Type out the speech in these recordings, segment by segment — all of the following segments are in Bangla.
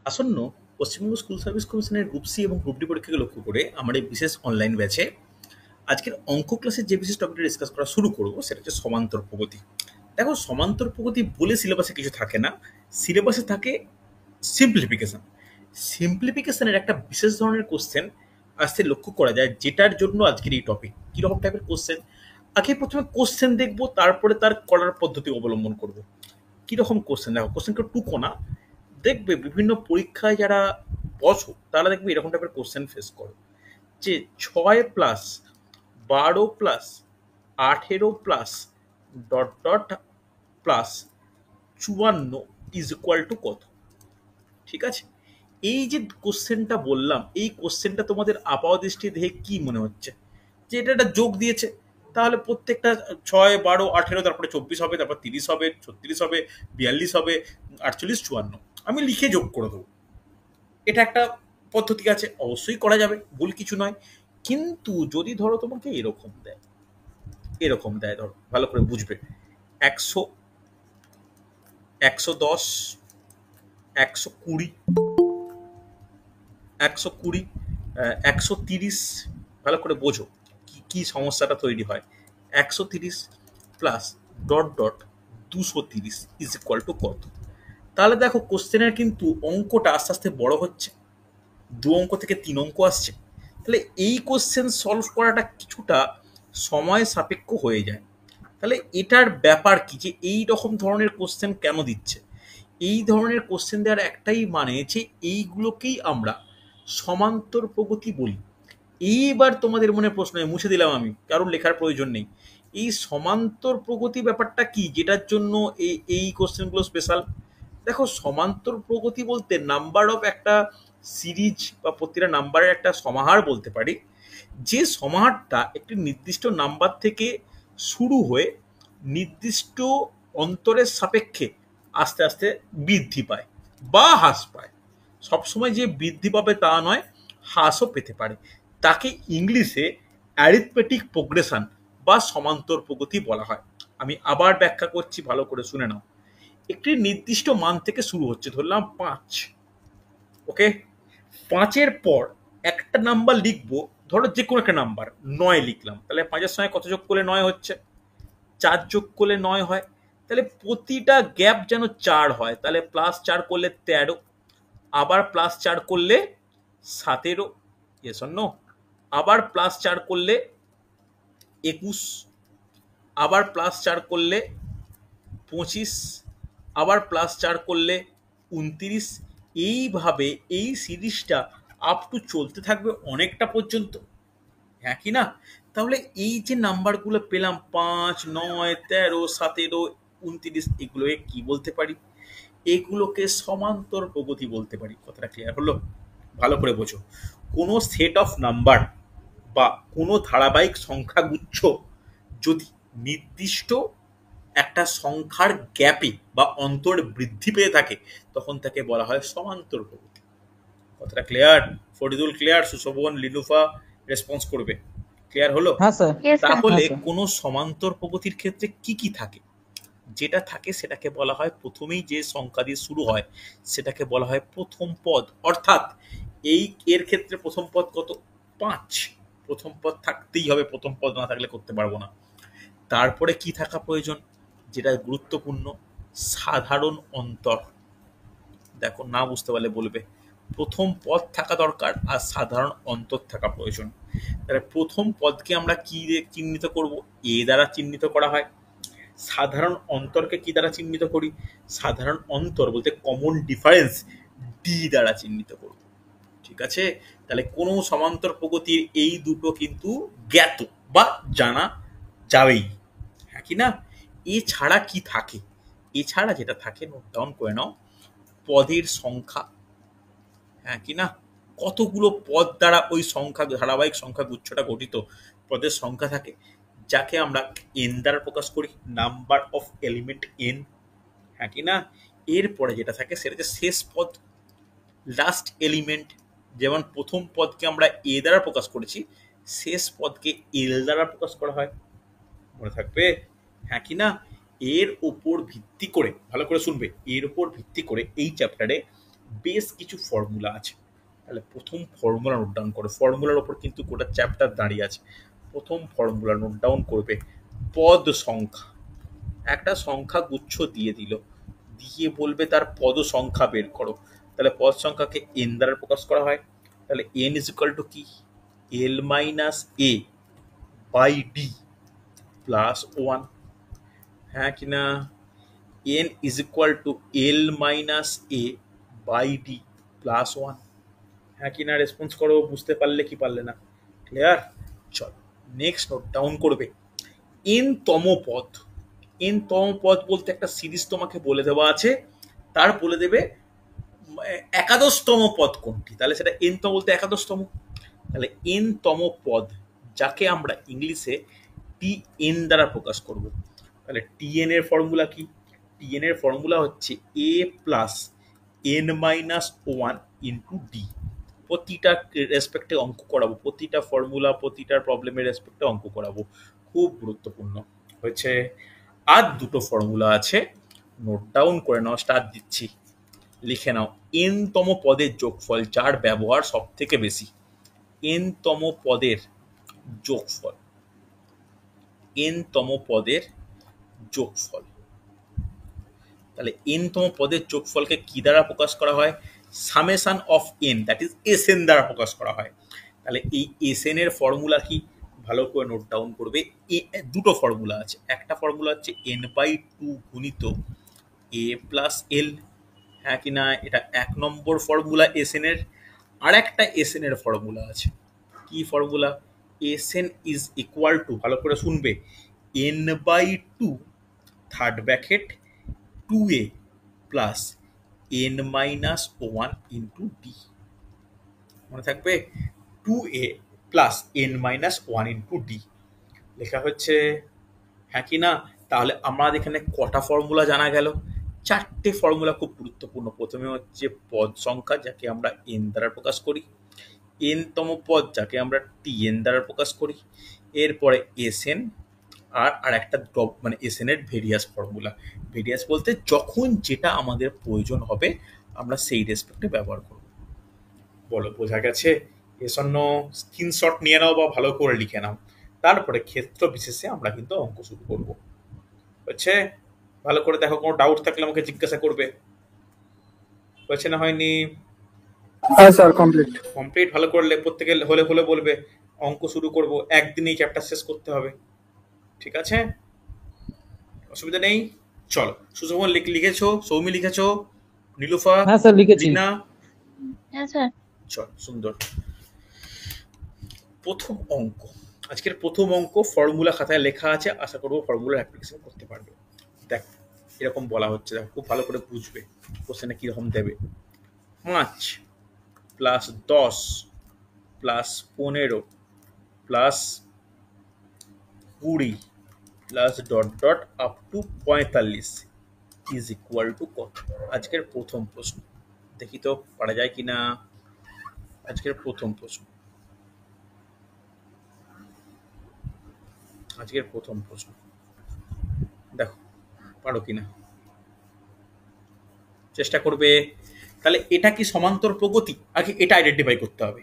আসন্ন পশ্চিমবঙ্গ স্কুল সার্ভিস কমিশনের গ্রুপ সি এবং গ্রুপ ডি পরীক্ষাকে লক্ষ্য করে আমার এই বিশেষ অনলাইন ব্যাচে আজকের অঙ্ক ক্লাসের যে বিশেষ টপিকটা ডিসকাস করা শুরু করবো সেটা হচ্ছে সমান্তর প্রগতি। দেখো, সমান্তর প্রগতি বলে সিলেবাসে কিছু থাকে না, সিলেবাসে থাকে সিম্পলিফিকেশন। সিম্পলিফিকেশনের একটা বিশেষ ধরনের কোশ্চেন আসতে লক্ষ্য করা যায়, যেটার জন্য আজকের এই টপিক। কীরকম টাইপের কোশ্চেন? আগে প্রথমে কোশ্চেন দেখবো, তারপরে তার করার পদ্ধতি অবলম্বন করব। কীরকম কোশ্চেন? দেখো, কোশ্চেনটা টুকো না, দেখবে বিভিন্ন পরীক্ষায় যারা বসো তারা দেখবে এরকম টাইপের কোশ্চেন ফেস করো, যে 6+12+18+ ডট ডট প্লাস 54 = কত? ঠিক আছে, এই যে কোশ্চেনটা বললাম, এই কোশ্চেনটা তোমাদের আপাত দৃষ্টি দেখে কি মনে হচ্ছে? যে এটা একটা যোগ দিয়েছে, তাহলে প্রত্যেকটা 6, 12, 18, তারপরে 24 হবে, তারপর 30 হবে, 36 হবে, 42 হবে, 48, 54 আমি লিখে যোগ করে দেবো। এটা একটা পদ্ধতি আছে, অবশ্যই করা যাবে, ভুল কিছু নয়। কিন্তু যদি ধরো তোমাকে এরকম দেয়, ধরো ভালো করে বুঝবে, 100, 110, 120, 120, 130, ভালো করে বোঝো কি কি সমস্যাটা তৈরি হয়। 130 প্লাস ডট ডট 230 = কত? তাহলে দেখো, কোশ্চেনের কিন্তু অঙ্কটা আস্তে আস্তে বড় হচ্ছে, 2 অঙ্ক থেকে 3 অঙ্ক আসছে। তাহলে এই কোশ্চেন সলভ করাটা কিছুটা সময় সাপেক্ষ হয়ে যায়। তাহলে এটার ব্যাপার কি, যে এই রকম ধরনের কোশ্চেন কেন দিচ্ছে? এই ধরনের কোশ্চেন দেওয়ার একটাই মানে, যে এইগুলোকেই আমরা সমান্তর প্রগতি বলি। এইবার তোমাদের মনে প্রশ্ন, মুছে দিলাম আমি, কারণ লেখার প্রয়োজন নেই। এই সমান্তর প্রগতি ব্যাপারটা কি, যেটার জন্য এই এই কোশ্চেনগুলো স্পেশাল। দেখো, সমান্তর প্রগতি বলতে নাম্বার অফ একটা সিরিজ বা প্রতিটা নাম্বারের একটা সমাহার বলতে পারি, যে সমাহারটা একটি নির্দিষ্ট নাম্বার থেকে শুরু হয়ে নির্দিষ্ট অন্তরের সাপেক্ষে আস্তে আস্তে বৃদ্ধি পায় বা হ্রাস পায়। সবসময় যে বৃদ্ধি পাবে তা নয়, হ্রাসও পেতে পারে। তাকে ইংলিশে অ্যারিথমেটিক প্রোগ্রেশন বা সমান্তর প্রগতি বলা হয়। আমি আবার ব্যাখ্যা করছি, ভালো করে শুনে নাও। একটি নির্দিষ্ট মান থেকে শুরু হচ্ছে, ধরলাম 5। ওকে, 5-এর পর একটা নাম্বার লিখবো, ধরো যে কোনো একটা নাম্বার 9 লিখলাম, তাহলে 5-এর সঙ্গে কত যোগ করলে 9 হচ্ছে? 4 যোগ করলে 9 হয়। তাহলে প্রতিটা গ্যাপ যেন 4 হয়, তাহলে +4 করলে 13, আবার +4 করলে 17, ইয়েস অর নো? আবার +4 করলে 21, আবার +4 করলে 25, আবার +4 করলে 29। এইভাবে এই সিরিজটা আপ টু চলতে থাকবে অনেকটা পর্যন্ত, হ্যাঁ কি না? তাহলে এই যে নাম্বারগুলো পেলাম, 5, 9, 13, 17, 29, এগুলোকে কি বলতে পারি? এগুলোকে সমান্তর প্রগতি বলতে পারি। কথাটা ক্লিয়ার হলো? ভালো করে বোঝো, কোনো সেট অফ নাম্বার বা কোনো ধারাবাহিক সংখ্যাগুচ্ছ যদি নির্দিষ্ট একটা সংখ্যার গ্যাপে বা অন্তরে বৃদ্ধি পেয়ে থাকে, তখন তাকে বলা হয় সমান্তর প্রগতি। কথাটা clear? Faridul clear? Sushobhan, Lilufa response করবে। ক্লিয়ার হলো? হ্যাঁ স্যার। Yes, sir. তাহলে হ্যাঁ স্যার। কোনো সমান্তর প্রগতির ক্ষেত্রে কি কি থাকে? যেটা থাকে সেটাকে বলা হয়, প্রথমেই যে সংখ্যা দিয়ে শুরু হয় সেটাকে বলা হয় প্রথম পদ। অর্থাৎ এই এর ক্ষেত্রে প্রথম পদ কত? 5। প্রথম পদ থাকতেই হবে, প্রথম পদ না থাকলে করতে পারবো না। তারপরে কি থাকা প্রয়োজন, যেটা গুরুত্বপূর্ণ? সাধারণ অন্তর। দেখো, না বুঝতে পারলে বলবে। প্রথম পদ থাকা দরকার আর সাধারণ অন্তর থাকা প্রয়োজন। তাহলে প্রথম পদকে আমরা কি দিয়ে চিহ্নিত করব? এ দ্বারা চিহ্নিত করা হয়। সাধারণ অন্তরকে কি দ্বারা চিহ্নিত করি? সাধারণ অন্তর বলতে কমন ডিফারেন্স ডি দ্বারা চিহ্নিত করব। ঠিক আছে? তাহলে কোনো সমান্তর প্রগতির এই দুটো কিন্তু জ্ঞাত বা জানা যাবেই, হ্যাঁ কি না? এছাড়া কি থাকে? এছাড়া যেটা থাকে, নোট ডাউন করে নাও, পদের সংখ্যা, হ্যাঁ কি না? কতগুলো পদ দ্বারা ওই সংখ্যা, ধারাবাহিক সংখ্যা গুচ্ছটা গঠিত, পদের সংখ্যা থাকে, যাকে আমরা এন দ্বারা প্রকাশ করি, নাম্বার অফ এলিমেন্ট এন, হ্যাঁ কি না? এরপরে যেটা থাকে সেটা হচ্ছে শেষ পদ, লাস্ট এলিমেন্ট। যেমন প্রথম পদকে আমরা এ দ্বারা প্রকাশ করেছি, শেষ পদকে এল দ্বারা প্রকাশ করা হয়। মনে থাকবে, হ্যাঁ কি না? এর উপর ভিত্তি করে, ভালো করে শুনবে, এর উপর ভিত্তি করে এই চ্যাপ্টারে বেশ কিছু ফর্মুলা আছে। তাহলে প্রথম ফর্মুলা নোট ডাউন করো, ফর্মুলার ওপর কিন্তু গোটা চ্যাপ্টার দাঁড়িয়ে আছে। প্রথম ফর্মুলা নোট ডাউন করবে, পদ সংখ্যা, একটা সংখ্যা গুচ্ছ দিয়ে দিল, দিয়ে বলবে তার পদ সংখ্যা বের করো। তাহলে পদ সংখ্যাকে এন দ্বারা প্রকাশ করা হয়। তাহলে এন ইজ ইকুয়াল টু কি, L minus A by D plus one, হ্যাঁ কিনা? N is equal to L minus A by D plus one, হ্যাঁ কিনা? রেসপন্স করো, বুঝতে পারলে কি পারলে না? ক্লিয়ার? চলো নেক্সট নোট ডাউন করবে, এন তম পদ। এন তম পদ বলতে একটা সিরিজ তোমাকে বলে দেওয়া আছে, তার বলে দেবে একাদশতম পদ কোনটি, তাহলে সেটা এন তম বলতে একাদশতম। তাহলে এন তম পদ যাকে আমরা ইংলিশে টি এন দ্বারা প্রকাশ করব। তাহলে টি এন এর ফর্মুলা কি? টি এন এর ফর্মুলা হচ্ছে A plus N minus one into D. প্রতিটা রেসপেক্টে অঙ্ক করাবো, প্রতিটা ফর্মুলা, প্রতিটা প্রবলেমের রেসপেক্টে অঙ্ক করাবো, খুব গুরুত্বপূর্ণ হয়েছে। আর দুটো ফর্মুলা আছে, নোট ডাউন করে নাও, স্টার্ট দিচ্ছি, লিখে নাও। এন তম পদের যোগফল যার ব্যবহার সব থেকে বেশি, এন তম পদের যোগফল, এন তম পদের যোগফল। তাহলে এন তম পদের যোগফলকে কি দ্বারা প্রকাশ করা হয়? Summation of N, that is S N দ্বারা প্রকাশ করা হয়। তাহলে এই এস এন এর ফর্মুলা কি, ভালো করে নোট ডাউন করবে। দুটো ফর্মুলা আছে, একটা ফর্মুলা হচ্ছে এন বাই টু গুণিত এ প্লাস এল, হ্যাঁ কি না? এটা এক নম্বর ফর্মুলা এস এন এর। আর একটা এস এন এর ফর্মুলা আছে, কি formula? S N is equal to, ভালো করে শুনবে, N by two third bracket two A plus N minus one into D. মনে থাকবে? Two A plus N minus one into D লেখা হচ্ছে, হ্যাঁ কি না? তাহলে আমাদের এখানে কটা ফর্মুলা জানা গেল? চারটে ফর্মুলা খুব গুরুত্বপূর্ণ। প্রথমে হচ্ছে পদ সংখ্যা যাকে আমরা এন দ্বারা প্রকাশ করি, এন তম পদ যাকে আমরা টি এন দ্বারা প্রকাশ করি, এরপরে এস এন, আর একটা ড্রপ মানে এস এন এর ভেরিয়াস ফর্মুলা। ভেরিয়াস বলতে যখন যেটা আমাদের প্রয়োজন হবে আমরা সেই রেসপেক্টে ব্যবহার করব। বলো বোঝা গেছে? এজন্য স্ক্রিনশট নিয়ে নাও বা ভালো করে লিখে নাও, তারপরে ক্ষেত্র বিশেষে আমরা কিন্তু অঙ্ক শুরু করব। হচ্ছে? ভালো করে দেখো, কোনো ডাউট থাকলে আমাকে জিজ্ঞাসা করবে। হয়েছে না হয়নি? হ্যাঁ স্যার, কমপ্লিট। কমপ্লিট। ভালো করলে প্রত্যেকে হলে হলে বলবে। অঙ্ক শুরু করব, একদিনেই চ্যাপ্টার শেষ করতে হবে, ঠিক আছে? অসুবিধা নেই। চলো, সুশোভন লিখেছো, সৌমি লিখেছো, নীলুফা, হ্যাঁ স্যার, লিখেছি। রিনা, হ্যাঁ স্যার। চল সুন্দর। প্রথম অঙ্ক, আজকের প্রথম অঙ্ক ফর্মুলা খাতায় লেখা আছে, আশা করবো ফর্মুলার অ্যাপ্লিকেশন করতে পারবে। দেখ এরকম বলা হচ্ছে, দেখো খুব ভালো করে বুঝবে কোশ্চেনে কীরকম দেবে। 5 plus 10 plus 15 plus 20 plus dot dot up to 45 is equal two কত? আজকের প্রথম প্রশ্ন, দেখি তো পারা যায় কিনা। আজকের প্রথম প্রশ্ন, আজকের প্রথম প্রশ্ন, দেখো পারো কিনা, চেষ্টা করবে। তাহলে এটা কি সমান্তর প্রগতি? আগে এটা আইডেন্টিফাই করতে হবে।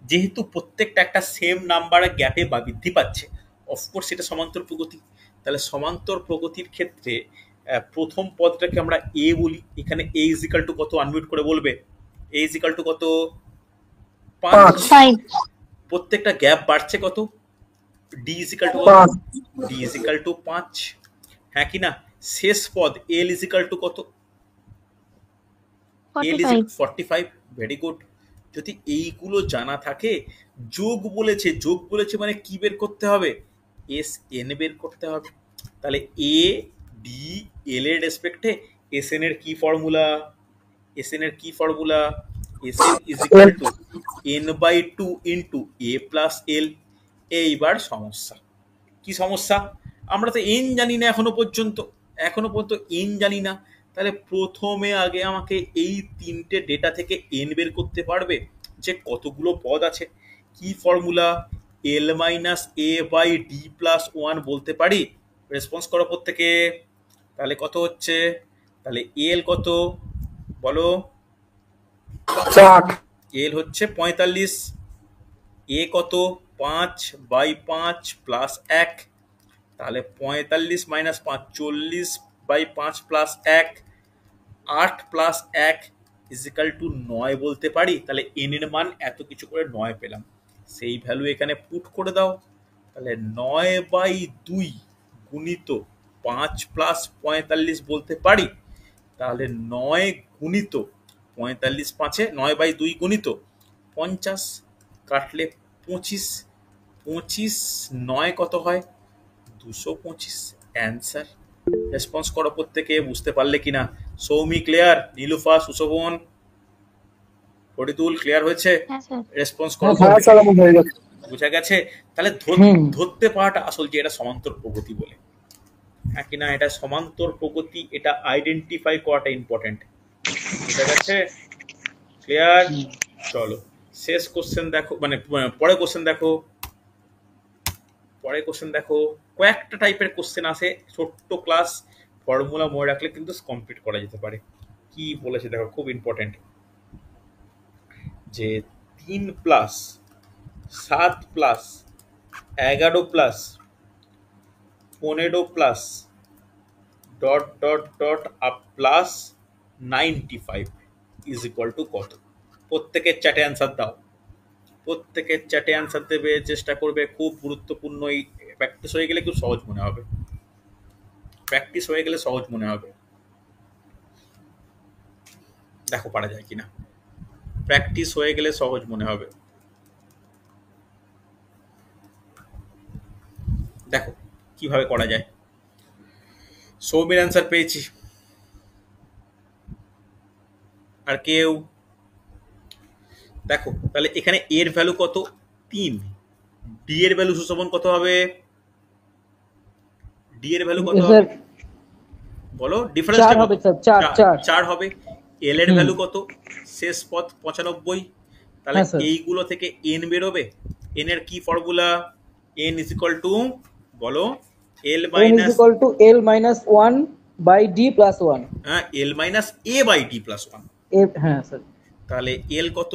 যেহেতু প্রত্যেকটা একটা সেম নাম্বারের গ্যাপে বা বৃদ্ধি পাচ্ছে, অফকোর্স এটা সমান্তর প্রগতি। তাহলে সমান্তর প্রগতির ক্ষেত্রে প্রথম পদটাকে আমরা এ বলি। এখানে এ ইজ ইকাল টু কত? আনমিউট করে বলবে। এ ইজ ইকাল টু কত? 5। প্রত্যেকটা গ্যাপ বাড়ছে কত? ডি ইজ ইকাল টু কত? ডি ইজ ইকাল টু 5, হ্যাঁ কি না? শেষ পদ এল ইজ ইকাল টু কত? এল ইজ 45। Very good. যদি এইগুলো জানা থাকে, যোগ বলেছে, যোগ বলেছে মানে কি বের করতে হবে? এস এন বের করতে হবে। তাহলে এ ডি এল এর রেসপেক্টে এস এন এর কি ফর্মুলা? এস এন এর কি formula? S N is equal to N by two into A plus L. এইবার সমস্যা, কি সমস্যা? আমরা তো এন জানি না এখনো পর্যন্ত, এন জানি না। তাহলে প্রথমে আগে আমাকে এই তিনটে ডেটা থেকে এন বের করতে পারবে যে কতগুলো পদ আছে। কি formula? L minus A by D plus one বলতে পারি। রেসপন্স করো প্রত্যেকে। তাহলে কত হচ্ছে? তাহলে এল কত বলো? 60 এল হচ্ছে 45, এ কত 5/5 প্লাস 1, তাহলে 45 minus 5 40/5 plus 1, 8 plus 1 equal to 9 বলতে পারি। তাহলে এন এর মান এত কিছু করে 9 পেলাম, সেই ভ্যালু এখানে পুট করে দাও। তাহলে 9/2 গুণিত 5 প্লাস 45 বলতে পারি। তাহলে 9 গুণিত 45 5-এ 9/2 গুণিত 50, কাটলে 25, 25 9 কত হয় 225। অ্যান্সার। রেসপন্স করো প্রত্যেকে, বুঝতে পারলে কিনা? সৌমি ক্লিয়ার, নীলুফা, সুশোভন, ফরিদুল ক্লিয়ার হয়েছে? হ্যাঁ স্যার। রেসপন্স করো হ্যাঁ প্রত্যেকে। স্যার আমার হয়ে গেছে। বুঝা গেছে? তাহলে ধরতে পারাটা আসল যে এটা সমান্তর প্রগতি বলে, হ্যাঁ কিনা? এটা সমান্তর প্রগতি, এটা আইডেন্টিফাই করাটা ইম্পর্টেন্ট। বুঝা গেছে? ক্লিয়ার? চলো শেষ কোশ্চেন দেখো, মানে পরে কোশ্চেন দেখো। পরে কোশ্চেন দেখো, কয়েকটা টাইপের কোশ্চেন আছে, ছোট্ট ক্লাস, ফর্মুলা মনে রাখলে কিন্তু কমপ্লিট করা যেতে পারে। কি বলেছে দেখো, খুব ইম্পর্টেন্ট, যে 3 plus 7 plus 11 plus 15 plus dot dot dot up plus 95 is equal two কত? প্রত্যেকের চ্যাটে অ্যান্সার দাও, প্রত্যেকের চ্যাটে অ্যান্সার দেবে, চেষ্টা করবে। খুব গুরুত্বপূর্ণ, এই প্র্যাকটিস হয়ে গেলে খুব সহজ মনে হবে, প্র্যাকটিস হয়ে গেলে সহজ মনে হবে। দেখো পারা যায় কিনা, প্র্যাকটিস হয়ে গেলে সহজ মনে হবে। দেখো কিভাবে করা যায়। সৌমির অ্যান্সার পেয়েছি, আর কেউ? দেখো তাহলে এখানে এর ভ্যালু কত 3, ডি এর ভ্যালু সুশোভন কত হবে? ডি এর ভ্যালু কত হবে বলো? ডিফারেন্স 4 হবে স্যার, 4 হবে। এল এর ভ্যালু কত? শেষ পদ 95। তাহলে এইগুলো থেকে এন বেরোবে। এন এর কি formula? N is equal to, বলো, L minus 1 by D plus 1। হ্যাঁ, L minus A by D plus 1। হ্যাঁ স্যার। তাহলে এল কত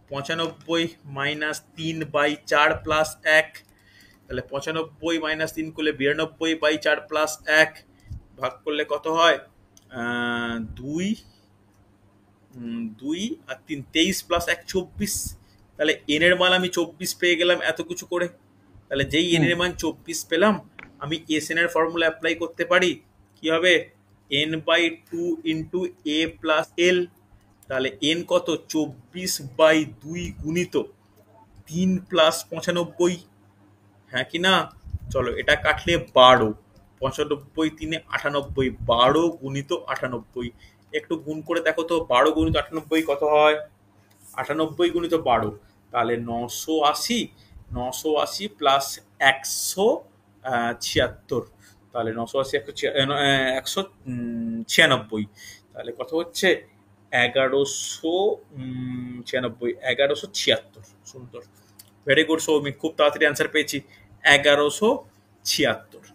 95 মাইনাস 3/4 প্লাস 1, তাহলে 95 মাইনাস 3 করলে 92/4 প্লাস 1, ভাগ করলে কত হয় 2, 2 আর 3 23 প্লাস 1 24। তাহলে এন এর মান আমি 24 পেয়ে গেলাম এত কিছু করে। তাহলে যেই এন এর মান 24 পেলাম, আমি এস এন এর ফর্মুলা অ্যাপ্লাই করতে পারি। কি হবে? n/2 ইন্টু এ প্লাস এল। তাহলে এন কত 24/2 গুণিত 3 প্লাস 95, হ্যাঁ কি না? চলো এটা কাটলে 12, 95 3 98, 12 গুণিত 98। একটু গুণ করে দেখো তো, 12 গুণিত 98 কত হয়? 98 গুণিত 12, তাহলে 980, 980 প্লাস 176, তাহলে 980 196, তাহলে কত হচ্ছে 1196, 1176। সুন্দর, ভেরি গুড সৌমিক, খুব তাড়াতাড়ি অ্যান্সার পেয়েছি, 1176।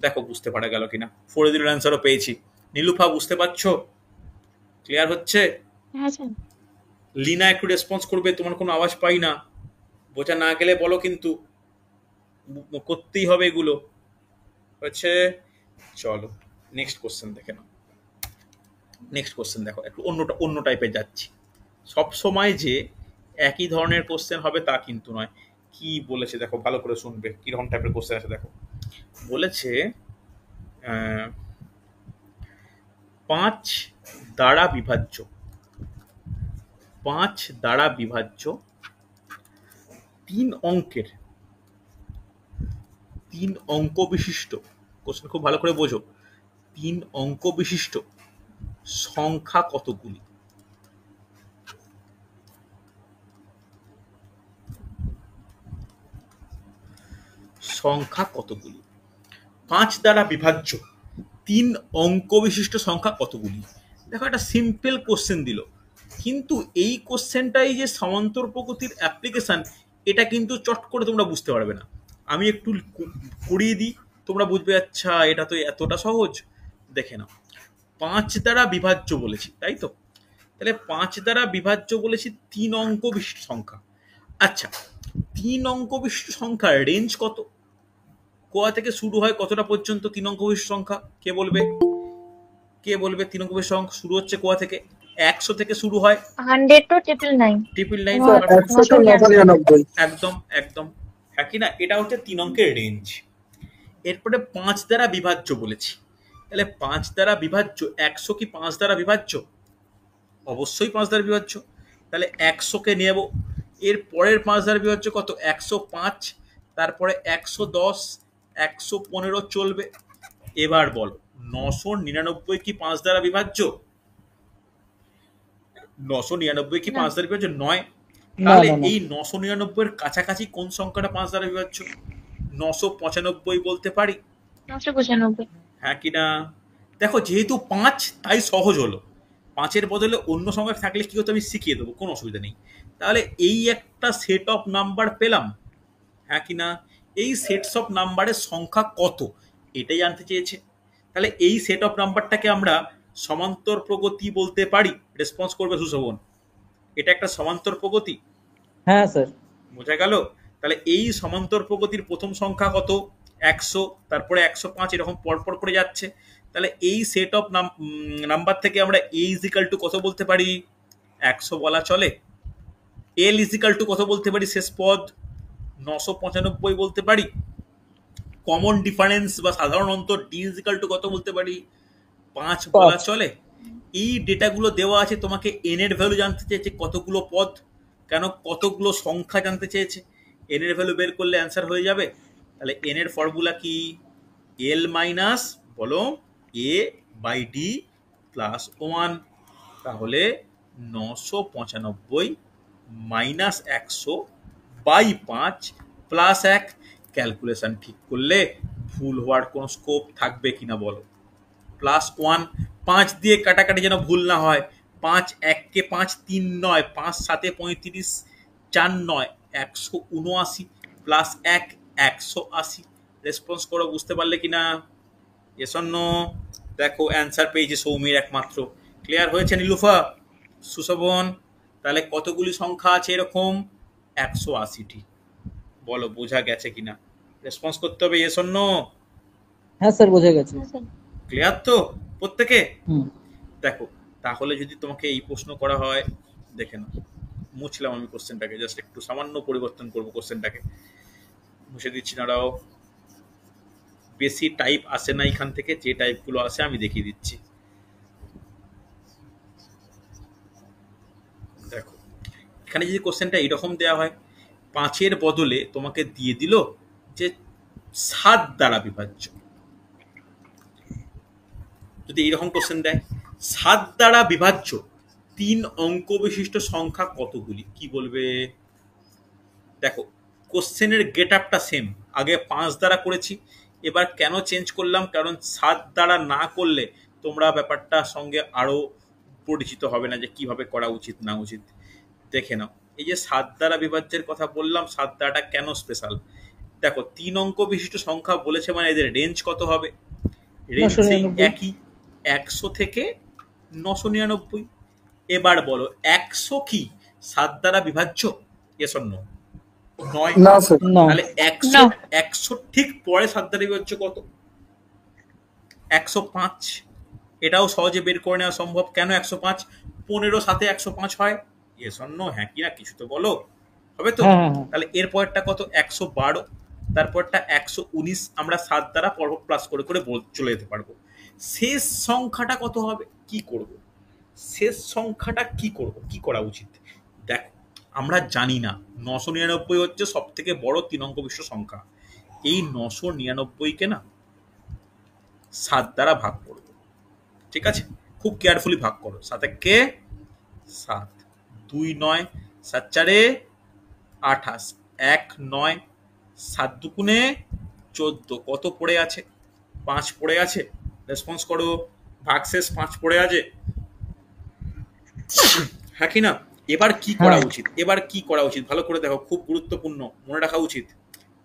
দেখো বুঝতে পারা গেল কিনা? ফরিদুল অ্যান্সারও পেয়েছি। নীলুফা বুঝতে পারছো? ক্লিয়ার হচ্ছে? হ্যাঁ স্যার। লিনা একটু রেসপন্স করবে, তোমার কোনো আওয়াজ পাই না। বোঝা না গেলে বলো, কিন্তু করতেই হবে এগুলো, হচ্ছে? চলো নেক্সট কোশ্চেন দেখে নাও। নেক্সট কোশ্চেন দেখো, একটু অন্য টাইপের যাচ্ছি। সব সময় যে একই ধরনের কোশ্চেন হবে তা কিন্তু নয়। কি বলেছে দেখো, ভালো করে শুনবে, কিরকম টাইপের কোশ্চেন আছে দেখো। বলেছে 5 দ্বারা বিভাজ্য, 5 দ্বারা বিভাজ্য 3 অঙ্কের, 3 অঙ্ক বিশিষ্ট, কোশ্চেন খুব ভালো করে বোঝো, 3 অঙ্ক বিশিষ্ট সংখ্যা কতগুলি? সংখ্যা কতগুলি? 5 দ্বারা বিভাজ্য 3 অঙ্ক বিশিষ্ট সংখ্যা কতগুলি? দেখো একটা সিম্পল কোশ্চেন দিল, কিন্তু এই কোশ্চেনটাই যে সমান্তর প্রগতির অ্যাপ্লিকেশন, এটা কিন্তু চট করে তোমরা বুঝতে পারবে না। আমি একটু করিয়ে দিই, তোমরা বুঝবে, আচ্ছা এটা তো এতটা সহজ। দেখে নাও, 5 দ্বারা বিভাজ্য বলেছি, তাই তো? তাহলে 5 দ্বারা বিভাজ্য বলেছি 3 অঙ্ক বিশিষ্ট সংখ্যা। আচ্ছা, 3 অঙ্ক বিশিষ্ট সংখ্যার রেঞ্জ কত? কোয়া থেকে শুরু হয় কতটা পর্যন্ত 3 অঙ্ক বিশিষ্ট সংখ্যা? কে বলবে? 3 অঙ্ক বিশিষ্ট সংখ্যা শুরু হচ্ছে কোয়া থেকে? 100 থেকে শুরু হয়, 100 to 999 999। Sir 100 to 999। একদম একদম, হ্যাঁ কি না? এটা হচ্ছে 3 অঙ্কের রেঞ্জ। এরপরে 5 দ্বারা বিভাজ্য বলেছি, তাহলে 5 দ্বারা বিভাজ্য 100 কি 5 দ্বারা বিভাজ্য? অবশ্যই 5 দ্বারা বিভাজ্য। তাহলে 100 কে নেব, এর পরের 5 দ্বারা বিভাজ্য কত? 105, তারপরে 110, 115 চলবে। এবার বলো 999 কি 5 দ্বারা বিভাজ্য? 999 কি 5 দ্বারা বিভাজ্য নয়। না তাহলে না না এই 999 এর কাছাকাছি কোন সংখ্যাটা 5 দ্বারা বিভাজ্য? 995 বলতে পারি, 995 হ্যাঁ কি না? দেখো যেহেতু 5 তাই সহজ হলো। 5-এর বদলে অন্য সংখ্যা থাকলে কি হতো আমি শিখিয়ে দেবো, কোনো অসুবিধা নেই। তাহলে এই একটা সেট অফ নাম্বার পেলাম, হ্যাঁ কি না? এই সেটস অফ নাম্বারের সংখ্যা কত এটাই জানতে চেয়েছে। তাহলে এই সেট অফ নাম্বারটাকে আমরা সমান্তর প্রগতি বলতে পারি। রেসপন্স করবে সুশোভন, এটা একটা সমান্তর প্রগতি, হ্যাঁ স্যার বোঝা গেল? তাহলে এই সমান্তর প্রগতির প্রথম সংখ্যা কত? 100, তারপরে 105, এরকম পরপর করে যাচ্ছে। তাহলে এই সেট অফ নাম্বার থেকে আমরা a ইজিক্যাল টু কত বলতে পারি? 100 বলা চলে। l ইজিক্যাল টু কত বলতে পারি? শেষ পদ 995 বলতে পারি। কমন ডিফারেন্স বা সাধারণ অন্তর d ইজিক্যাল টু কত বলতে পারি? 5 বলা 5 চলে। এই ডেটাগুলো দেওয়া আছে, তোমাকে n এর ভ্যালু জানতে চেয়েছে কতগুলো পদ, কেন কতগুলো সংখ্যা জানতে চেয়েছে। n এর ভ্যালু বের করলে অ্যান্সার হয়ে যাবে। তাহলে n এর ফর্মুলা কি? l মাইনাস বলো a বাই ডি প্লাস 1। তাহলে 995 মাইনাস 100 বাই 5 প্লাস 1। ক্যালকুলেশন ঠিক করলে ভুল হওয়ার কোনো স্কোপ থাকবে কিনা বলো? প্লাস 1, 5 দিয়ে কাটাকাটি যেন ভুল না হয়। 5 1 কে 5 3 9, 5 7 35, 4 9 179 প্লাস 1 180। রেসপন্স করো, বুঝতে পারলে কিনা? Yes or no? দেখো অ্যান্সার পেয়েছে সৌমির একমাত্র। ক্লিয়ার হয়েছে নীলুফা, সুশোভন? তাহলে কতগুলি সংখ্যা আছে এরকম? 180টি। বলো বোঝা গেছে কিনা? রেসপন্স করতে হবে ইয়েস অর নো? হ্যাঁ স্যার বোঝা গেছে ক্লিয়ার তো প্রত্যেকে? হুম দেখো তাহলে যদি তোমাকে এই প্রশ্ন করা হয়, দেখে নাও, মুছলাম আমি কোশ্চেনটাকে, জাস্ট একটু সামান্য পরিবর্তন করবো কোশ্চেনটাকে, মুছে দিচ্ছি, দাঁড়াও। বেশি টাইপ আসে না এখান থেকে, যে টাইপগুলো আসে আমি দেখিয়ে দিচ্ছি। দেখো এখানে যদি কোশ্চেনটা এরকম দেওয়া হয়, 5-এর বদলে তোমাকে দিয়ে দিল যে 7 দ্বারা বিভাজ্য। যদি এইরকম কোশ্চেন দেয় 7 দ্বারা বিভাজ্য 3 অঙ্ক বিশিষ্ট সংখ্যা কতগুলি, কি বলবে? দেখো কোশ্চেনের গেট আপটা সেম, আগে 5 দ্বারা করেছি, এবার কেন চেঞ্জ করলাম? কারণ 7 দ্বারা না করলে তোমরা ব্যাপারটার সঙ্গে আরো পরিচিত হবে না যে কিভাবে করা উচিত না উচিত। দেখে নাও, এই যে 7 দ্বারা বিভাজ্যের কথা বললাম, 7 দ্বারাটা কেন স্পেশাল? দেখো 3 অঙ্ক বিশিষ্ট সংখ্যা বলেছে মানে এদের রেঞ্জ কত হবে? রেঞ্জ সেই 999 একই, 100 থেকে 999। এবার বলো 100 কি 7 দ্বারা বিভাজ্য? Yes or no? নয়। না স্যার। না তাহলে 100 100 ঠিক পরে 7 দ্বারা বিভাজ্য কত? 105। এটাও সহজে বের করে নেওয়া সম্ভব। কেন 105? 15 সাথে 105 হয়। Yes or no? হ্যাঁ কি না, কিছু তো বলো, হবে তো? হ্যাঁ হ্যাঁ হ্যাঁ তাহলে এর পরেরটা কত? 112, তারপরটা 119। আমরা 7 দ্বারা পরপর প্লাস করে করে চলে যেতে পারবো। শেষ সংখ্যাটা কত হবে? কি করব শেষ সংখ্যাটা, কি করব, কি করা উচিত? দেখো আমরা জানি না 999 হচ্ছে সব থেকে বড় 3 অঙ্ক বিশিষ্ট সংখ্যা। এই 999-কে না 7 দ্বারা ভাগ করব, ঠিক আছে? খুব কেয়ারফুলি ভাগ করো। 7 কে 7, 2 9, 7 4 28, 1 9, 7 দুগুণে 14, কত পড়ে আছে? 5 পড়ে আছে। রেসপন্স করো, ভাগশেষ 5 পড়ে আছে, হ্যাঁ কি না? এবার কি করা হ্যাঁ উচিত? এবার কি করা উচিত ভালো করে দেখো, খুব গুরুত্বপূর্ণ, মনে রাখা উচিত।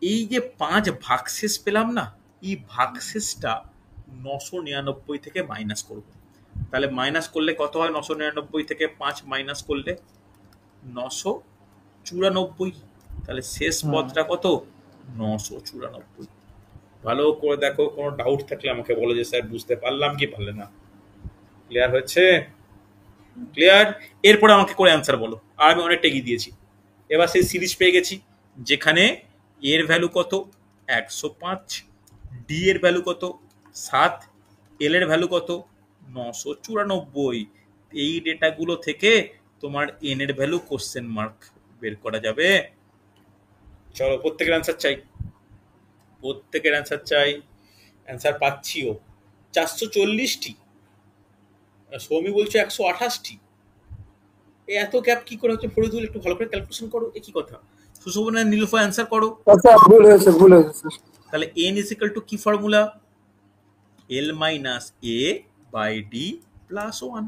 এই যে 5 ভাগশেষ পেলাম না, এই ভাগশেষটা 999 থেকে মাইনাস করব। তাহলে মাইনাস করলে কত হয়? 999 থেকে 5 মাইনাস করলে 994। তাহলে শেষ পদটা কত? 994। ভালো করে দেখো, কোনো ডাউট থাকলে আমাকে বলো যে স্যার বুঝতে পারলাম কি পারলে না। ক্লিয়ার হয়েছে? ক্লিয়ার? এরপরে আমাকে করে অ্যান্সার বলো, আর আমি অনেকটা এগিয়ে দিয়েছি। এবার সেই সিরিজ পেয়ে গেছি যেখানে এর ভ্যালু কত? 105, ডি এর ভ্যালু কত? 7, এল এর ভ্যালু কত? 994। এই ডেটাগুলো থেকে তোমার এন এর ভ্যালু কোশ্চেন মার্ক বের করা যাবে। চলো প্রত্যেকের অ্যান্সার চাই, প্রত্যেকের অ্যান্সার চাই। অ্যান্সার পাচ্ছিও 440টি, সৌমি বলছো 128টি। এত গ্যাপ কি করে হচ্ছে? ফরিদুল একটু ভালো করে ক্যালকুলেশন করো, এ কি কথা? সুশোভনা, নীলুফা অ্যান্সার করো। আচ্ছা, ভুল হয়েছে স্যার। তাহলে এন ইজ ইকুয়াল টু কি formula? L minus A by D plus 1।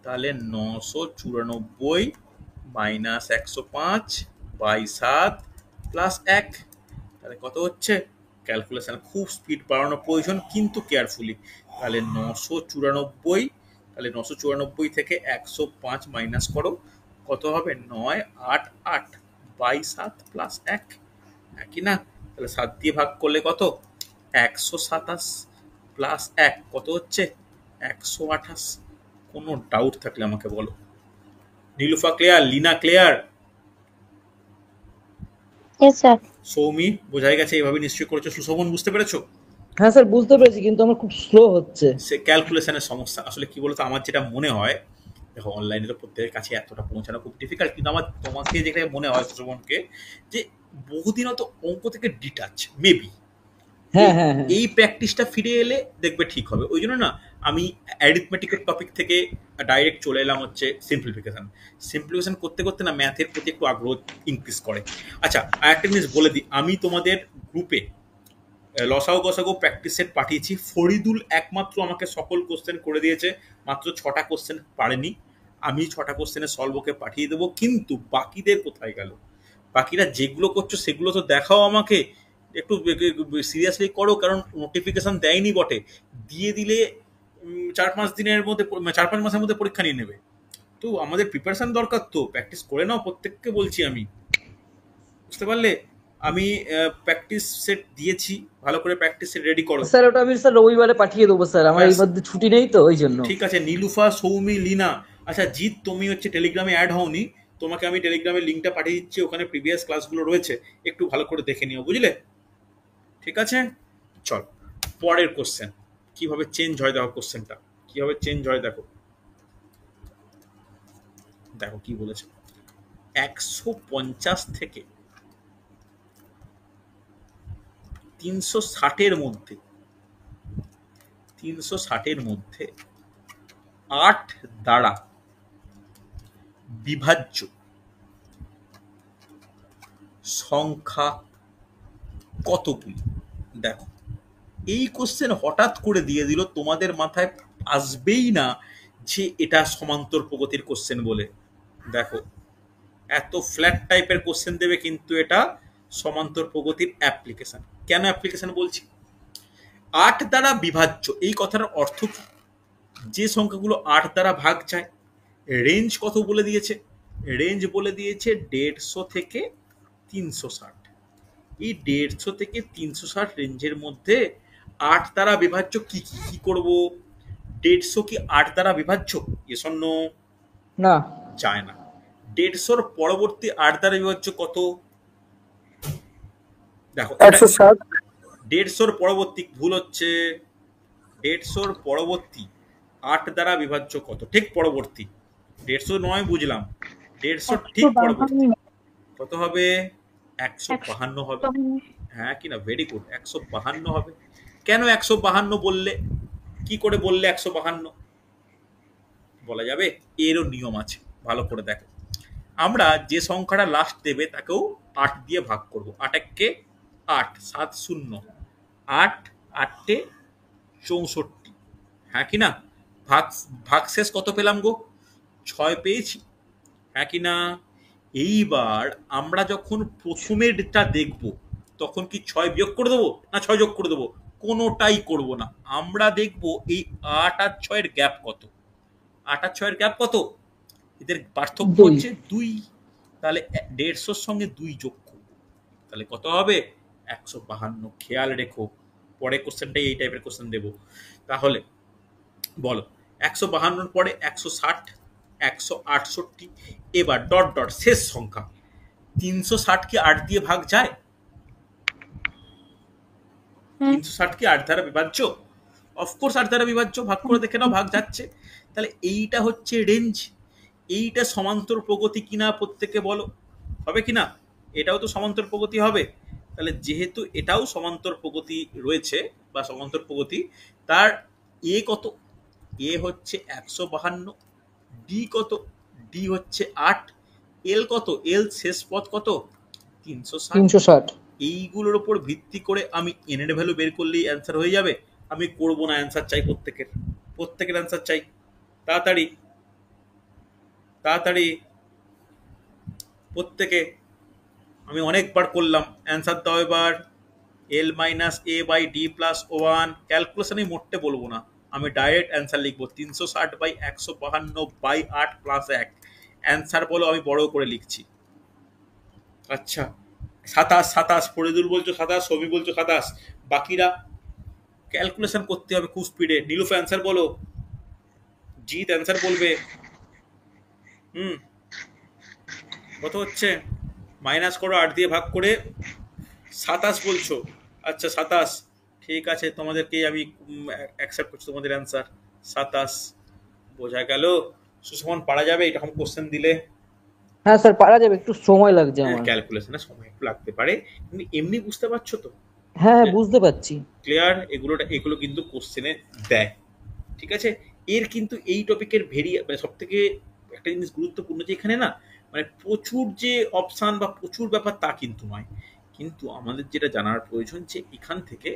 তাহলে 994 মাইনাস 105 বাই 7 প্লাস 1। তাহলে কত হচ্ছে? ক্যালকুলেশন খুব স্পিড বাড়ানোর প্রয়োজন, কিন্তু কেয়ারফুলি। তাহলে 994, তাহলে 994 থেকে 105 মাইনাস করো, কত হবে? 988 বাই 7 প্লাস 1, একই না? তাহলে 7 দিয়ে ভাগ করলে কত? 127 প্লাস 1 কত হচ্ছে? 128। কোনো ডাউট থাকলে আমাকে বলো। Nilufa clear? Lina clear? Yes, sir. Soumi বোঝাই গেছে, এইভাবে নিশ্চয়ই করেছো। সুশোভন বুঝতে পেরেছো? হ্যাঁ স্যার, বুঝতে পেরেছি, কিন্তু আমার খুব স্লো হচ্ছে। সে ক্যালকুলেশনের সমস্যা। আসলে কি বলতো, আমার যেটা মনে হয়, দেখো অনলাইনে তো প্রত্যেকের কাছে এতটা পৌঁছানো খুব ডিফিকাল্ট, কিন্তু আমার তোমাকে যেটা মনে হয় সুশোভনকে, যে বহুদিন অত অঙ্ক থেকে ডিটাচ মেবি হ্যাঁ হ্যাঁ হ্যাঁ এই প্র্যাকটিসটা ফিরে এলে দেখবে ঠিক হবে। ওই জন্য না আমি অ্যারিথমেটিকের টপিক থেকে ডাইরেক্ট চলে এলাম হচ্ছে সিম্পলিফিকেশন। সিম্পলিফিকেশন করতে করতে না ম্যাথের প্রতি একটু আগ্রহ ইনক্রিজ করে। আচ্ছা, আরেকটা জিনিস বলে দিই, আমি তোমাদের গ্রুপে লসাগু গসাগু প্র্যাকটিস সেট পাঠিয়েছি। ফরিদুল একমাত্র আমাকে সকল কোশ্চেন করে দিয়েছে, মাত্র 6টা কোশ্চেন পারেনি। আমি 6টা কোশ্চেনের সলভ ওকে পাঠিয়ে দেবো, কিন্তু বাকিদের কোথায় গেল? বাকিরা যেগুলো করছো সেগুলো তো দেখাও আমাকে, একটু সিরিয়াসলি করো, কারণ নোটিফিকেশন দেয়নি বটে, দিয়ে দিলে 4-5 দিনের মধ্যে, 4-5 মাসের মধ্যে পরীক্ষা নিয়ে নেবে। তো আমাদের প্রিপারেশন দরকার, তো প্র্যাকটিস করে নাও, প্রত্যেককে বলছি আমি, বুঝতে পারলে? আমি প্র্যাকটিস সেট দিয়েছি, ভালো করে প্র্যাকটিস সেট রেডি করো। স্যার, ওটা আমি স্যার রবিবারে পাঠিয়ে দেবো স্যার, আমার এই মধ্যে ছুটি নেই তো, ওই জন্য। ঠিক আছে নীলুফা, সৌমি, লিনা। আচ্ছা জিৎ, তুমি হচ্ছে টেলিগ্রামে অ্যাড হওনি, তোমাকে আমি টেলিগ্রামের লিঙ্কটা পাঠিয়ে দিচ্ছি, ওখানে প্রিভিয়াস ক্লাসগুলো রয়েছে, একটু ভালো করে দেখে নিও, বুঝলে? ঠিক আছে, চল পরের কোশ্চেন। কিভাবে চেঞ্জ হয় দেখো, কোশ্চেনটা কিভাবে চেঞ্জ হয় দেখো। দেখো কি বলেছে, 150 থেকে 360-এর মধ্যে, 360-এর মধ্যে 8 দ্বারা বিভাজ্য সংখ্যা কতগুলি? দেখো এই কোশ্চেন হঠাৎ করে দিয়ে দিল, তোমাদের মাথায় আসবেই না যে এটা সমান্তর প্রগতির কোশ্চেন বলে। দেখো এত ফ্ল্যাট টাইপের কোশ্চেন দেবে, কিন্তু এটা সমান্তর প্রগতির অ্যাপ্লিকেশন। কেন অ্যাপ্লিকেশন বলছি? 8 দ্বারা বিভাজ্য, এই কথার অর্থ কি? যে সংখ্যাগুলো 8 দ্বারা ভাগ যায়, রেঞ্জ কত বলে দিয়েছে? রেঞ্জ বলে দিয়েছে 150 থেকে 360। এই 150 থেকে 360 রেঞ্জের মধ্যে 8 দ্বারা বিভাজ্য কি কি কি করব? 150 কি 8 দ্বারা বিভাজ্য? Yes or no? না, যায় না। 150-র পরবর্তী 8 দ্বারা বিভাজ্য কত? দেখো 160। 150-র পরবর্তী, ভুল হচ্ছে, 150-র পরবর্তী 8 দ্বারা বিভাজ্য কত? ঠিক পরবর্তী, 150 নয়, বুঝলাম, 150 ঠিক পরবর্তী কত হবে? 152 হবে। হ্যাঁ কিনা? ভেরি গুড, 152 হবে। কেন 152 বললে? কি করে বললে 152 বলা যাবে? এরও নিয়ম আছে, ভালো করে দেখো। আমরা যে সংখ্যাটা লাস্ট দেবে তাকেও 8 দিয়ে ভাগ করব। 8 একে 8, 7 0, 8 8 64, হ্যাঁ কি না? ভাগ ভাগ শেষ কত পেলাম গো? 6 পেয়েছি, হ্যাঁ কি না? এইবার আমরা যখন প্রথমেরটা দেখব, তখন কি 6 বিয়োগ করে দেবো না 6 যোগ করে দেবো? কোনোটাই করব না, আমরা দেখব এই 8 আর 6-এর গ্যাপ কত। 8 আর 6 এর গ্যাপ কত? এদের পার্থক্য 2। হচ্ছে 2। তাহলে 150 সঙ্গে 2 যোগ করব, তাহলে কত হবে? 152। খেয়াল রেখো, পরে কোশ্চেনটাই এই টাইপের কোশ্চেন দেবো। তাহলে বলো 152 পরে 160, 168, এবার ডট ডট শেষ সংখ্যা 360 কি 8 দিয়ে ভাগ যায়? 360 কি 8 দ্বারা বিভাজ্য? অফকোর্স 8 দ্বারা বিভাজ্য। ভাগ করে দেখে নাও, ভাগ যাচ্ছে। তাহলে এইটা হচ্ছে রেঞ্জ। এইটা সমান্তর প্রগতি কিনা প্রত্যেকে বলো, হবে কিনা? এটাও তো সমান্তর প্রগতি হবে। তাহলে যেহেতু এটাও সমান্তর প্রগতি রয়েছে বা সমান্তর প্রগতি, তার এ কত? এ হচ্ছে 152, ডি কত? ডি হচ্ছে 8, এল কত? এল শেষ পদ কত? 360। 360। এইগুলোর উপর ভিত্তি করে আমি এন এর ভ্যালু বের করলেই অ্যান্সার হয়ে যাবে। আমি করব না, অ্যান্সার চাই প্রত্যেকের অ্যান্সার চাই। তাড়াতাড়ি তাড়াতাড়ি প্রত্যেকে, আমি অনেকবার করলাম, অ্যান্সার দাও এবার। L minus A by D plus 1, ক্যালকুলেশনে মোটে বলবো না, আমি ডাইরেক্ট অ্যান্সার লিখবো 360 বাই 152 বাই 8 প্লাস 1। অ্যান্সার বলো, আমি বড় করে লিখছি। আচ্ছা 27, ফরিদুল বলছো 27, সবি বলছো 27, বাকিরা ক্যালকুলেশন করতে হবে খুব স্পিডে। নীলুফা অ্যান্সার বলো, জিৎ অ্যান্সার বলবে। কত হচ্ছে? মাইনাস করো, 8 দিয়ে ভাগ করে 27 বলছো। আচ্ছা 27, ঠিক আছে, তোমাদেরকেই আমি অ্যাকসেপ্ট করছি তোমাদের অ্যান্সার 27। বোঝা গেল? সুষমন পারা যাবে এরকম কোশ্চেন দিলে? হ্যাঁ স্যার, পারা যাবে, একটু সময় লাগছে আমার। ক্যালকুলেশনে সময় একটু লাগতে পারে, কিন্তু এমনি বুঝতে পারছো তো? হ্যাঁ হ্যাঁ, বুঝতে পারছি। ক্লিয়ার? এগুলো কিন্তু কোশ্চেনে দেয়, ঠিক আছে? এর কিন্তু এই টপিকের সব থেকে একটা জিনিস গুরুত্বপূর্ণ যে এখানে না, মানে প্রচুর যে অপশান বা প্রচুর ব্যাপার তা কিন্তু নয়, কিন্তু আমাদের যেটা জানার প্রয়োজন যে এখান থেকে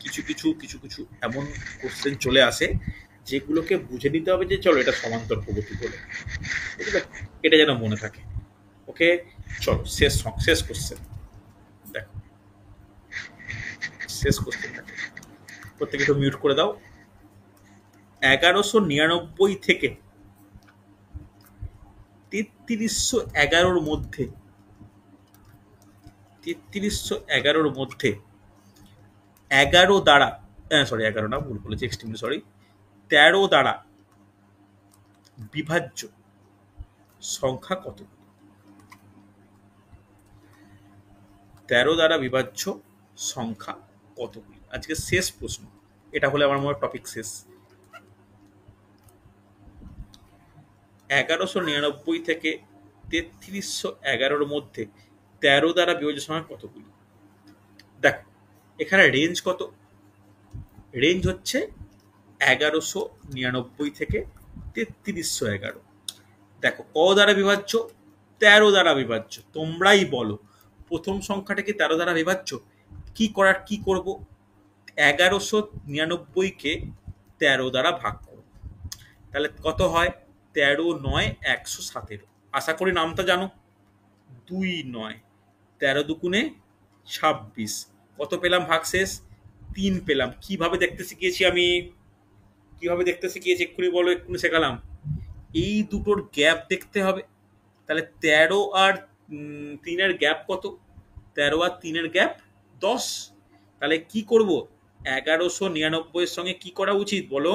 কিছু কিছু কিছু কিছু এমন কোশ্চেন চলে আসে যেগুলোকে বুঝে নিতে হবে যে চলো এটা সমান্তর প্রগতি বলে, বুঝলে? এটা যেন মনে থাকে। ওকে, চলো শেষ কোশ্চেন দেখো। শেষ কোশ্চেন দেখো, প্রত্যেকে একটু মিউট করে দাও। 1199 থেকে 3311 মধ্যে 3311 মধ্যে 11 দ্বারা, সরি 11 না, ভুল বলেছি, এক্সট্রিমলি সরি, 13 দ্বারা বিভাজ্য সংখ্যা কত? 13 দ্বারা বিভাজ্য সংখ্যা কতগুলি? আজকে শেষ প্রশ্ন, এটা হলে আমার মনে হয় টপিক শেষ। 1199 থেকে 3311 মধ্যে 13 দ্বারা বিভাজ্য সংখ্যা কতগুলি? দেখো এখানে রেঞ্জ কত? রেঞ্জ হচ্ছে 1199 থেকে 3311। দেখো ক দ্বারা বিভাজ্য? 13 দ্বারা বিভাজ্য। তোমরাই বলো প্রথম সংখ্যাটা কি 13 দ্বারা বিভাজ্য? কি করব? 1199-কে 13 দ্বারা ভাগ করব, তাহলে কত হয়? 13 9 117। আশা করি নামটা জানো। 2 9, 13 দুগুণে 26। কত পেলাম ভাগশেষ? 3 পেলাম। কিভাবে দেখতে শিখিয়েছি আমি? এক্ষুনি বলো, এক্ষুনি শেখালাম। এই দুটোর গ্যাপ দেখতে হবে। তাহলে 13 আর 3-এর গ্যাপ কত? 13 আর 3-এর গ্যাপ 10। তাহলে কি করব? 1199-এর সঙ্গে কি করা উচিত বলো?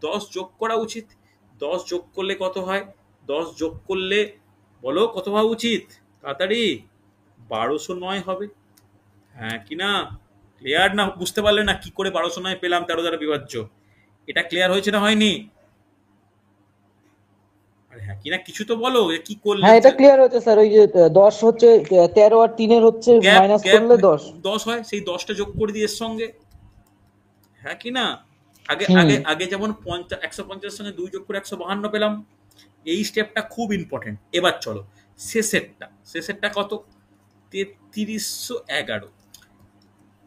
10 যোগ করা উচিত। 10 যোগ করলে কত হয়? 10 যোগ করলে বলো কত হওয়া উচিত? তাড়াতাড়ি 1209 হবে। হ্যাঁ কি না? ক্লিয়ার না? বুঝতে পারলে না কি করে 1209 পেলাম 13 দ্বারা বিভাজ্য? এটা ক্লিয়ার হয়েছে না হয়নি? আরে হ্যাঁ কি না, কিছু তো বলো, কি করলে? হ্যাঁ, এটা ক্লিয়ার হচ্ছে স্যার। ওই যে 10 হচ্ছে 13 আর 3-এর হচ্ছে মাইনাস করলে 10। 10 হয়, সেই 10টা যোগ করে দিই এর সঙ্গে। হ্যাঁ কি না? আগে হুম। আগে আগে যেমন 150-এর সঙ্গে 2 যোগ করে 152 পেলাম। এই স্টেপটা খুব ইম্পর্টেন্ট। এবার চলো শেষেরটা কত? 3311।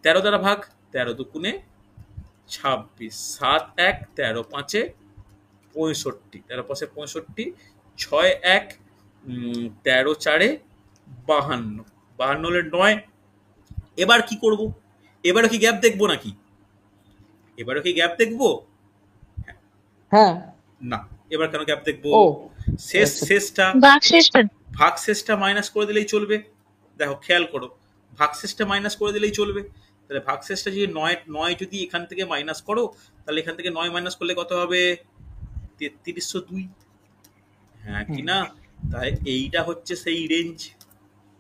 13 দ্বারা ভাগ, 13 দুগুণে 26, 7 1, 13 5-এ 65, 13 5-এ 65, 6 1, 13 4-এ 52, 52 হলে 9। এবার কি করব? এবারও কি গ্যাপ দেখবো নাকি? হ্যাঁ। না, এবার কেন গ্যাপ দেখবো? ও শেষ আচ্ছা শেষটা ভাগশেষটা ভাগশেষটা মাইনাস করে দিলেই চলবে। দেখো খেয়াল করো, ভাগশেষটা মাইনাস করে দিলেই চলবে। তাহলে ভাগশেষটা যদি 9 যদি এখান থেকে মাইনাস করো, তাহলে এখান থেকে 9 মাইনাস করলে কত হবে? 3302। হ্যাঁ কি হুম না? তাই এইটা হচ্ছে সেই রেঞ্জ।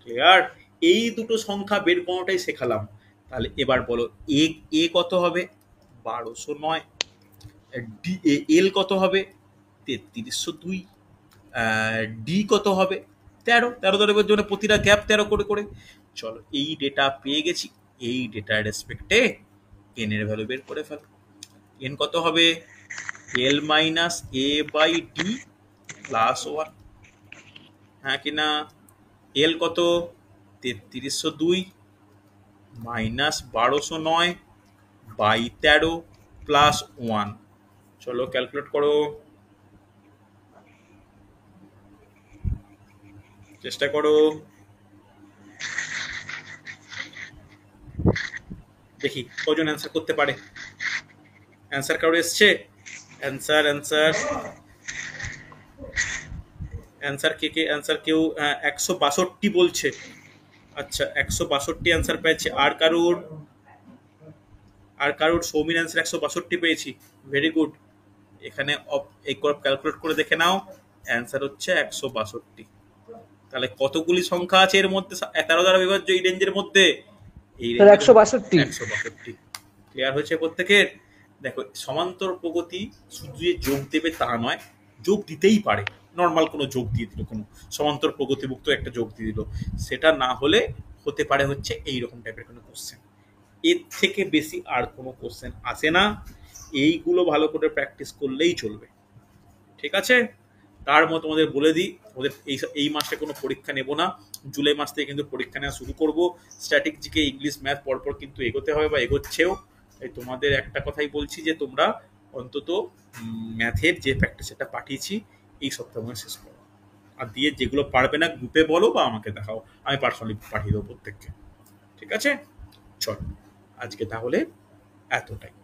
ক্লিয়ার? এই দুটো সংখ্যা বের করাটাই শেখালাম। তাহলে এবার বলো এ এ কত হবে? 1209। ডি এল কত হবে? 3302। ডি কত হবে? 13। 13 জন্য প্রতিটা গ্যাপ 13 করে করে। চলো এই ডেটা পেয়ে গেছি, এই ডেটার রেসপেক্টে এন এর ভ্যালু বের করে ফেলো। এন কত হবে? L minus A by D plus 1। হ্যাঁ কি না? এল কত? 3302 মাইনাস 1209 বাই 13 প্লাস 1। চলো ক্যালকুলেট করো, চেষ্টা করো, দেখি কজন অ্যান্সার করতে পারে। অ্যান্সার কারো এসছে? অ্যান্সার অ্যান্সার অ্যান্সার কে কে অ্যান্সার? কেউ 162 বলছে। আচ্ছা 162 অ্যান্সার পেয়েছে। আর কারোর সৌমির অ্যান্সার 162 পেয়েছি। Very good. এখানে এই ক্যালকুলেট করে দেখে নাও, অ্যান্সার হচ্ছে 162। তাহলে কতগুলি সংখ্যা আছে এর মধ্যে? 13 দ্বারা বিভাজ্য এই রেঞ্জের মধ্যে? এই স্যার রেঞ্জের 162। 162। ক্লিয়ার হয়েছে প্রত্যেকের? দেখো সমান্তর প্রগতি শুধু যে যোগ দেবে তা নয়, যোগ দিতেই পারে। নর্মাল কোনো যোগ দিয়ে দিল, কোনো সমান্তর প্রগতিমুক্ত একটা যোগ দিয়ে দিল, সেটা না হলে হতে পারে হচ্ছে এইরকম টাইপের কোনো কোশ্চেন। এর থেকে বেশি আর কোনো কোশ্চেন আসে না। এইগুলো ভালো করে প্র্যাকটিস করলেই চলবে। ঠিক আছে? তার মতো তোমাদের বলে দিই, ওদের এই মাসে কোনো পরীক্ষা নেব না। জুলাই মাস থেকে কিন্তু পরীক্ষা নেওয়া শুরু করব। স্ট্যাটিক জিকে, ইংলিশ, ম্যাথ পরপর কিন্তু এগোতে হবে বা এগোচ্ছেও। তাই তোমাদের একটা কথাই বলছি যে তোমরা অন্তত ম্যাথের যে প্র্যাকটিস সেটা পাঠিয়েছি এই সপ্তাহ শেষ করো। আর দিয়ে যেগুলো পারবে না গ্রুপে বলো বা আমাকে দেখাও, আমি পার্সোনালি পাঠিয়ে দেবো প্রত্যেককে। ঠিক আছে? চল আজকে তাহলে এতটাই।